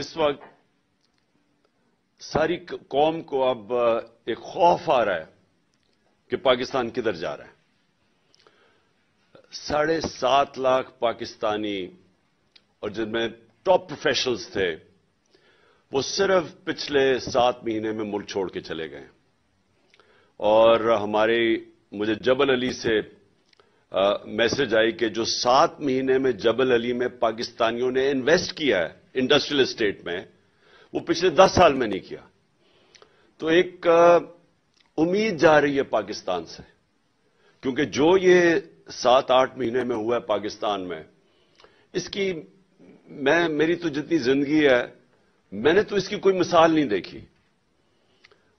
اس وقت ساری قوم کو اب ایک خوف آ رہا ہے کہ پاکستان کدھر جا رہا ہے۔ 7.5 لاکھ پاکستانی اور جن میں ٹاپ پروفیشنلز تھے وہ صرف پچھلے 7 مہینے میں ملک چھوڑ کے چلے گئے، اور مجھے جبل علی سے میسج آئی کہ جو 7 مہینے میں جبل علی میں پاکستانیوں نے انویسٹ کیا ہے انڈسٹریل اسٹیٹ میں، وہ پچھلے 10 سال میں نہیں کیا۔ تو ایک امید جا رہی ہے پاکستان سے، کیونکہ جو یہ 7-8 مہینے میں ہوا ہے پاکستان میں، اس کی میری تو جتنی زندگی ہے میں نے تو اس کی کوئی مثال نہیں دیکھی۔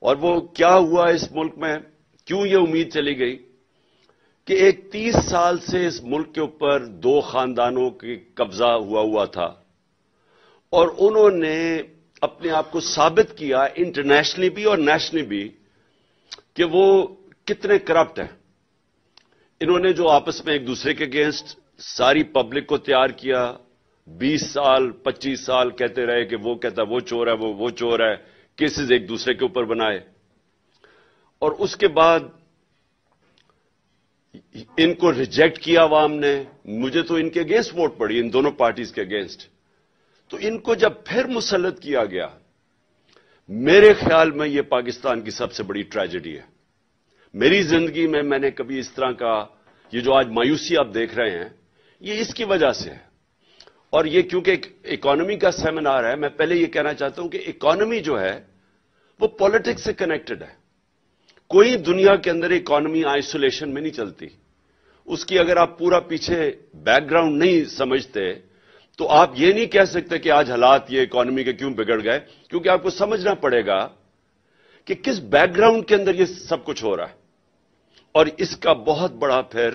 اور وہ کیا ہوا اس ملک میں، کیوں یہ امید چلی گئی کہ ایک 30 سال سے اس ملک کے اوپر 2 خاندانوں کی قبضہ ہوا تھا، اور انہوں نے اپنے آپ کو ثابت کیا انٹرنیشنلی بھی اور نیشنلی بھی کہ وہ کتنے کرپٹ ہیں۔ انہوں نے جو آپس میں ایک دوسرے کے اگینسٹ ساری پبلک کو تیار کیا، 20 سال 25 سال کہتے رہے کہ وہ کہتا وہ چور ہے، وہ چور ہے، کیسز ایک دوسرے کے اوپر بنائے، اور اس کے بعد ان کو ریجیکٹ کیا عوام نے۔ مجھے تو ان کے اگینسٹ ووٹ پڑی، ان دونوں پارٹیز کے اگینسٹ۔ تو ان کو جب پھر مسلط کیا گیا، میرے خیال میں یہ پاکستان کی سب سے بڑی ٹریجڈی ہے۔ میری زندگی میں میں نے کبھی اس طرح کا، یہ جو آج مایوسی آپ دیکھ رہے ہیں، یہ اس کی وجہ سے ہے۔ اور یہ کیونکہ اکانومی کا سیمینار ہے، میں پہلے یہ کہنا چاہتا ہوں کہ اکانومی جو ہے وہ پالیٹکس سے کنیکٹڈ ہے۔ کوئی دنیا کے اندر اکانومی آئسولیشن میں نہیں چلتی۔ اس کی اگر آپ پورا پیچھے بیک گراؤنڈ نہیں سمجھتے تو آپ یہ نہیں کہہ سکتے کہ آج حالات یہ اکانومی کے کیوں بگڑ گئے، کیونکہ آپ کو سمجھنا پڑے گا کہ کس بیک گراؤنڈ کے اندر یہ سب کچھ ہو رہا ہے۔ اور اس کا بہت بڑا پھر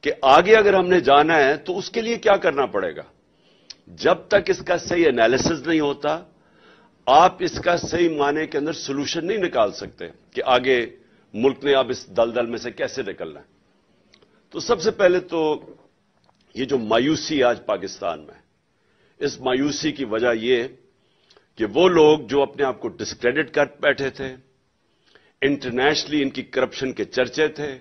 کہ آگے اگر ہم نے جانا ہے تو اس کے لیے کیا کرنا پڑے گا۔ جب تک اس کا صحیح انالیسس نہیں ہوتا، آپ اس کا صحیح معنی کے اندر سولوشن نہیں نکال سکتے کہ آگے ملک نے اب اس دلدل میں سے کیسے نکلنا ہے۔ تو سب سے پہلے تو یہ جو مایوسی آج پاکستان میں، اس مایوسی کی وجہ یہ کہ وہ لوگ جو اپنے آپ کو ڈسکریڈٹ کر بیٹھے تھے، انٹرنیشنلی ان کی کرپشن کے چرچے تھے،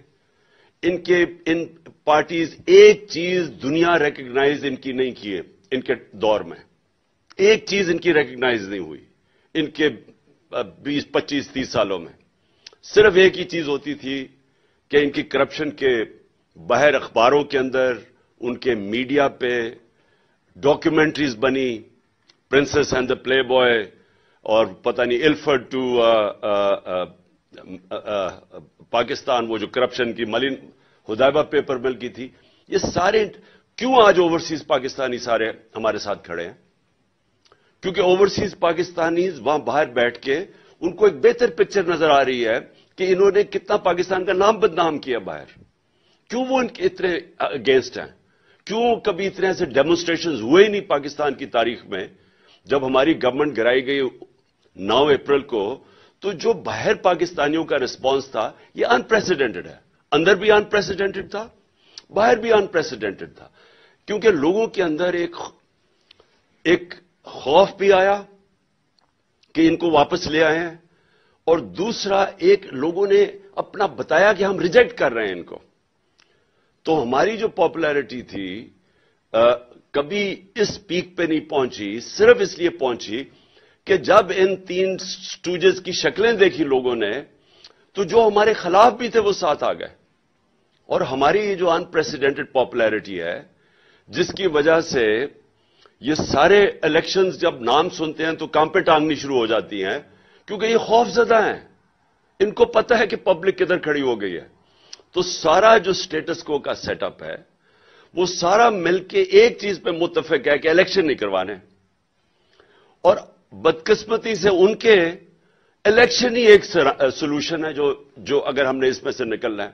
ان پارٹیز ایک چیز دنیا ریکگنائز ان کی نہیں کیے، ان کے دور میں ایک چیز ان کی ریکگنائز نہیں ہوئی ان کے 20-25-30 سالوں میں۔ صرف ایک ہی چیز ہوتی تھی کہ ان کی کرپشن کے باہر اخباروں کے اندر، ان کے میڈیا پہ ڈاکیومنٹریز بنی، princess and the play boy, اور پتہ نہیں الفرڈ ٹو پاکستان، وہ جو کرپشن کی حدیبہ پیپر مل کی تھی۔ یہ سارے کیوں آج اوورسیز پاکستانی سارے ہمارے ساتھ کھڑے ہیں؟ کیونکہ اوورسیز پاکستانیز وہاں باہر بیٹھ کے ان کو ایک بہتر پکچر نظر آ رہی ہے کہ انہوں نے کتنا پاکستان کا نام بدنام کیا باہر۔ کیوں وہ ان کے اتنے اگینسٹ ہیں؟ کیوں کبھی اتنے ایسے ڈیمونسٹریشنز ہوئے ہی نہیں پاکستان کی تاریخ میں؟ جب ہماری گورنمنٹ گرائی گئی 9 اپریل کو، تو جو باہر پاکستانیوں کا رسپانس تھا یہ انپریسیڈنٹڈ ہے۔ اندر بھی انپریسیڈنٹڈ تھا، باہر بھی انپریسیڈنٹڈ تھا، کیونکہ لوگوں کے اندر ایک خوف بھی آیا کہ ان کو واپس لے آئے ہیں، اور دوسرا ایک لوگوں نے اپنا بتایا کہ ہم ریجیکٹ کر رہے ہیں ان کو۔ تو ہماری جو پاپولیرٹی تھی کبھی اس پیک پہ نہیں پہنچی، صرف اس لیے پہنچی کہ جب ان 3 سٹوجز کی شکلیں دیکھی لوگوں نے تو جو ہمارے خلاف بھی تھے وہ ساتھ آ گئے۔ اور ہماری یہ جو انپریسیڈنٹڈ پاپولیرٹی ہے، جس کی وجہ سے یہ سارے الیکشنز جب نام سنتے ہیں تو کام پہ ٹانگنی شروع ہو جاتی ہیں، کیونکہ یہ خوف زدہ ہیں، ان کو پتہ ہے کہ پبلک کدھر کھڑی ہو گئی ہے۔ تو سارا جو سٹیٹس کو کا سیٹ اپ ہے وہ سارا مل کے ایک چیز پہ متفق ہے کہ الیکشن نہیں کروانے، اور بدقسمتی سے ان کے الیکشن ہی ایک سولوشن ہے جو اگر ہم نے اس میں سے نکلنا ہے۔